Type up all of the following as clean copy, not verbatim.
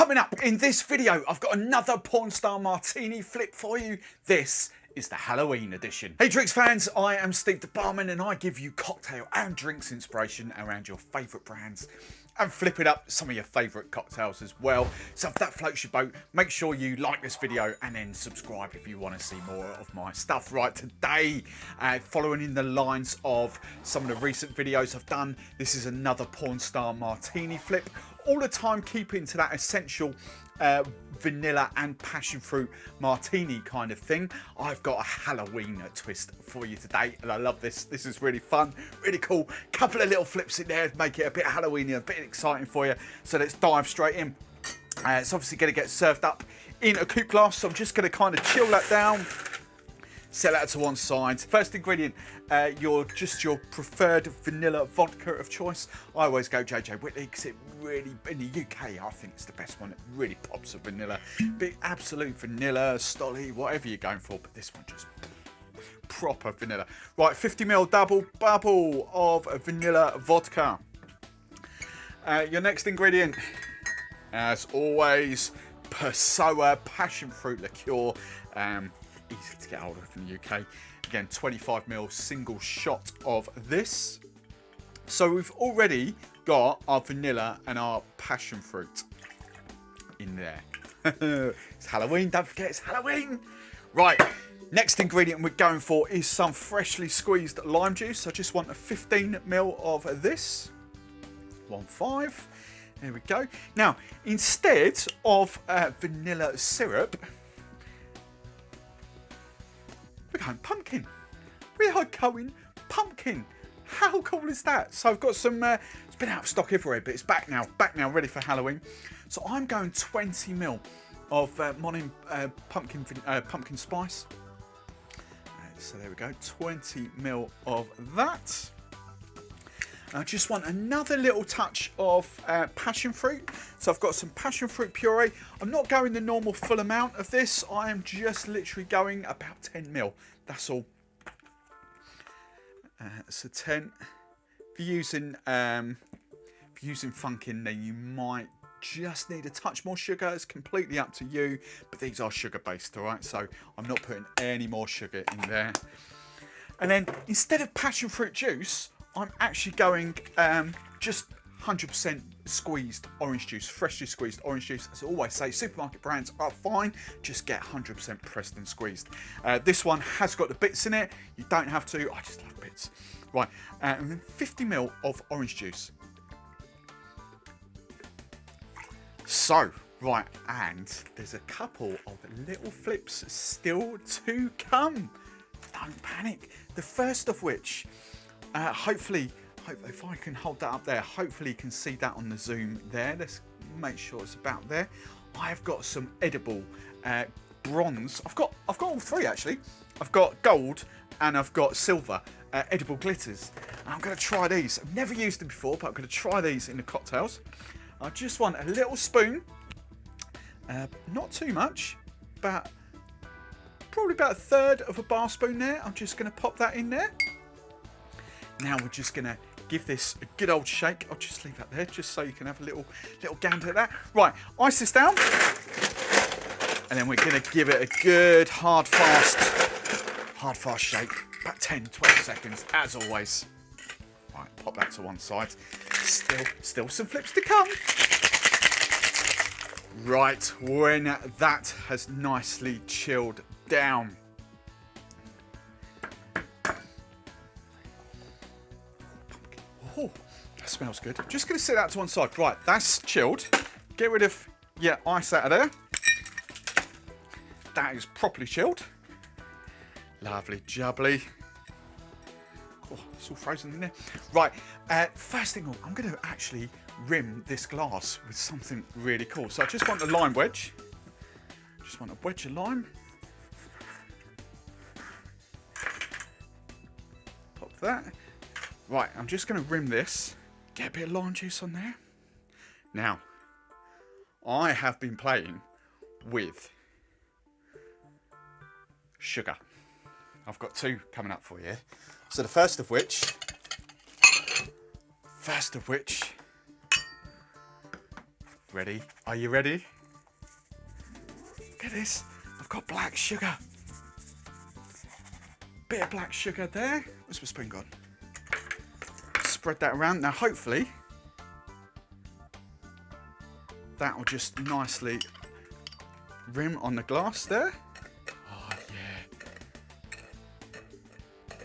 Coming up in this video, I've got another Pornstar Martini flip for you. This is the Halloween edition. Hey drinks fans, I am Steve the Barman and I give you cocktail and drinks inspiration around your favourite brands and flipping up some of your favourite cocktails as well. So if that floats your boat, make sure you like this video and then subscribe if you want to see more of my stuff. Right, today, following in the lines of some of the recent videos I've done, this is another Pornstar Martini flip. All the time keeping to that essential vanilla and passion fruit martini kind of thing. I've got a Halloween twist for you today and I love this. This is really fun, really cool. Couple of little flips in there to make it a bit Halloweeny, a bit exciting for you. So let's dive straight in. It's obviously going to get served up in a coupe glass, so I'm just going to kind of chill that down. Set that to one side. First ingredient, your preferred vanilla vodka of choice. I always go JJ Whitley because it really, in the UK, I think it's the best one. It really pops a vanilla. Big absolute vanilla, stolly, whatever you're going for, but this one just proper vanilla. Right, 50ml double bubble of vanilla vodka. Your next ingredient, as always, Prosecco passion fruit liqueur. Easy to get hold of in the UK. Again, 25ml single shot of this. So we've already got our vanilla and our passion fruit in there. It's Halloween, don't forget it's Halloween. Right, next ingredient we're going for is some freshly squeezed lime juice. I just want a 15ml of this. 1.5. There we go. Now, instead of vanilla syrup, we're going pumpkin. We are going pumpkin. How cool is that? So I've got some, it's been out of stock everywhere, but it's back now, ready for Halloween. So I'm going 20ml of morning pumpkin spice. So there we go, 20ml of that. I just want another little touch of passion fruit. So I've got some passion fruit puree. I'm not going the normal full amount of this. I am just literally going about 10ml. That's all. So 10. If you're using Funkin', then you might just need a touch more sugar. It's completely up to you. But these are sugar based, all right? So I'm not putting any more sugar in there. And then instead of passion fruit juice, I'm actually going just 100% squeezed orange juice, freshly squeezed orange juice. As I always say, supermarket brands are fine, just get 100% pressed and squeezed. This one has got the bits in it. You don't have to, I just love bits. Right, and then 50ml of orange juice. So, right, and there's a couple of little flips still to come. Don't panic. The first of which, hopefully, if I can hold that up there, hopefully you can see that on the zoom there. Let's make sure it's about there. I've got some edible bronze. I've got all three actually. I've got gold and I've got silver edible glitters. And I'm going to try these. I've never used them before, but I'm going to try these in the cocktails. I just want a little spoon, not too much, but probably about a third of a bar spoon there. I'm just going to pop that in there. Now we're just going to give this a good old shake. I'll just leave that there just so you can have a little gander at that. Right, ice this down. And then we're going to give it a good hard fast shake. About 10, 12 seconds as always. Right, pop that to one side. Still some flips to come. Right, when that has nicely chilled down. Oh, that smells good. Just going to set that to one side. Right, that's chilled. Get rid of your ice out of there. That is properly chilled. Lovely jubbly. Oh, it's all frozen in there. Right, first thing I'm going to actually rim this glass with something really cool. So I just want a lime wedge. Just want a wedge of lime. Pop that. Right, I'm just going to rim this, get a bit of lime juice on there. Now, I have been playing with sugar. I've got two coming up for you. So the first of which, Ready? Are you ready? Look at this. I've got black sugar. Bit of black sugar there. Where's my spoon gone? Spread that around. Now, hopefully, that will just nicely rim on the glass there. Oh, yeah.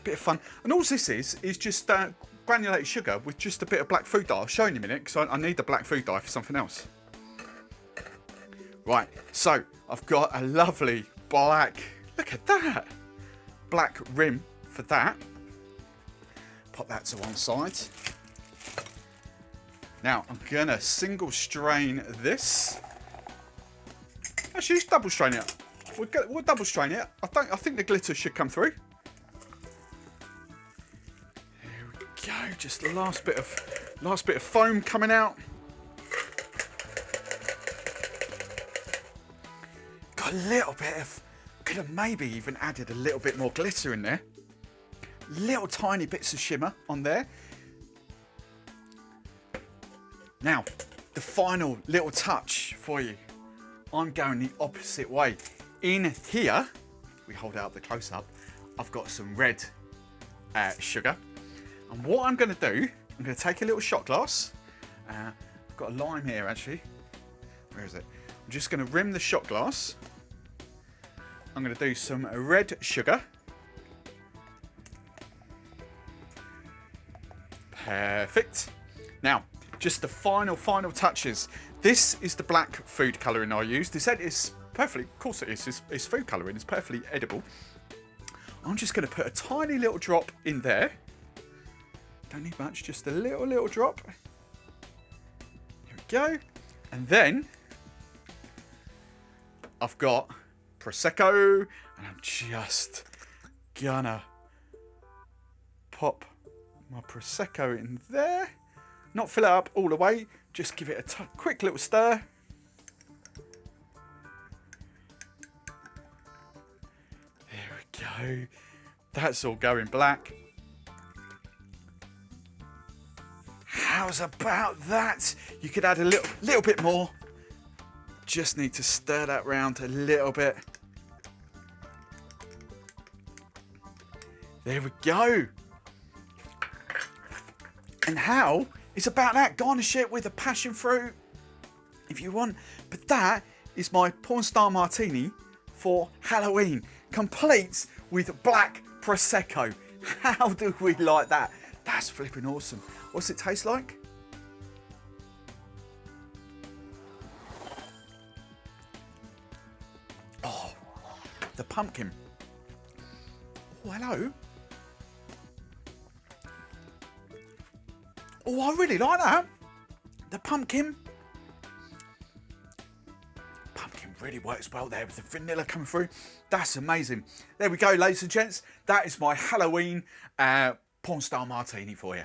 Bit of fun. And all this is just granulated sugar with just a bit of black food dye. I'll show you in a minute because I need the black food dye for something else. Right, so I've got a lovely black, look at that, black rim for that. Pop that to one side. Now I'm gonna single strain this. Actually, just double strain it. We'll double strain it. I think the glitter should come through. There we go. Just the last bit of foam coming out. Got a little bit of. Could have maybe even added a little bit more glitter in there. Little tiny bits of shimmer on there. Now, the final little touch for you. I'm going the opposite way. In here, we hold out the close-up, I've got some red sugar. And what I'm going to do, I'm going to take a little shot glass. I've got a lime here, actually. Where is it? I'm just going to rim the shot glass. I'm going to do some red sugar. Perfect. Now, just the final touches. This is the black food colouring I used. This is perfectly, of course it is, it's food colouring, it's perfectly edible. I'm just going to put a tiny little drop in there. Don't need much, just a little drop. Here we go. And then I've got Prosecco, and I'm just gonna pop my Prosecco in there. Not fill it up all the way, just give it a quick little stir. There we go. That's all going black. How's about that? You could add a little bit more. Just need to stir that round a little bit. There we go. And how is about that? Garnish it with a passion fruit if you want. But that is my Pornstar Martini for Halloween, complete with black Prosecco. How do we like that? That's flipping awesome. What's it taste like? Oh, the pumpkin. Oh, hello. Oh, I really like that. The pumpkin really works well there with the vanilla coming through. That's amazing. There we go, ladies and gents. That is my Halloween Pornstar Martini for you.